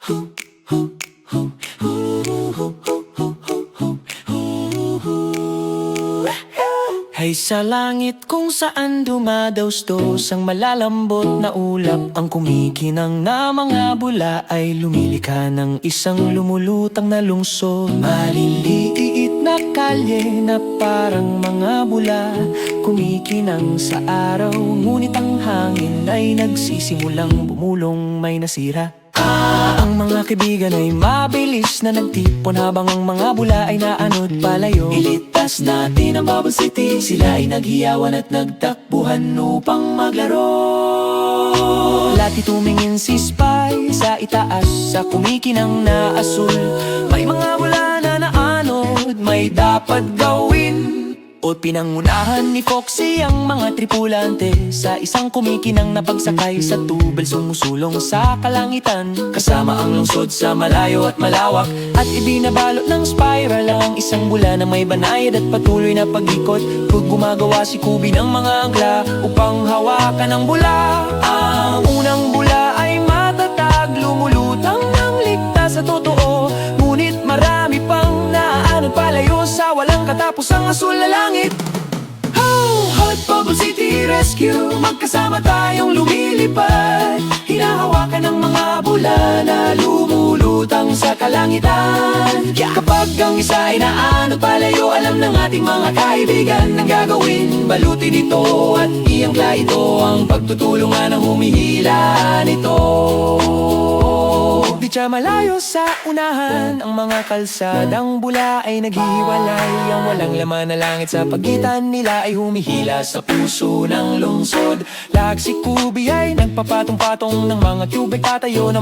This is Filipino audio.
Hay sa langit kung saan dumadaustos ang malalambot na ulap, ang kumikinang na mga bula ay lumilika ng isang lumulutang na lungsod. Maliliit na kalye na parang mga bula, kumikinang sa araw, ngunit ang hangin ay nagsisimulang bumulong, may nasira. Ang mga kaibigan ay mabilis na nagtipon habang ang mga bula ay naanod palayo. Ilitas natin ang Bubble City, sila ay naghiyawan at nagtakbuhan upang maglaro. Lati tumingin si Spy sa itaas, sa kumikinang na asul. May mga bula na naanod, may dapat gawin. O pinangunahan ni Foxy ang mga tripulante sa isang kumikinang na pagsakay sa tubel, sumusulong sa kalangitan kasama ang lungsod sa malayo at malawak. At ibinabalot ng spiral ang isang bula na may banayad at patuloy na pag-ikot. Gumagawa si Kubi ng mga angla upang hawakan ang bula. Ang unang bula ay matatag, lumulutang ng ligtas sa totoo, ngunit marami pang naaanod palayo sa walang katapusang asul na langit. Hot Bubble City Rescue, magkasama tayong lumilipad, hinahawakan ng mga bula na lumulutang sa kalangitan. Kapag ang isa ay naanod palayo, alam ng ating mga kaibigan ang gagawin. Balutin ito at iangkla ito, ang pagtutulungan ng humihila nito. Di siya malayo sa unahan, ang mga kalsadang bula ay naghihiwalay. Ang walang laman na langit sa pagitan nila ay humihila sa puso ng lungsod. Lag si Kubi ay nagpapatong-patong ng mga tubig, tatayo na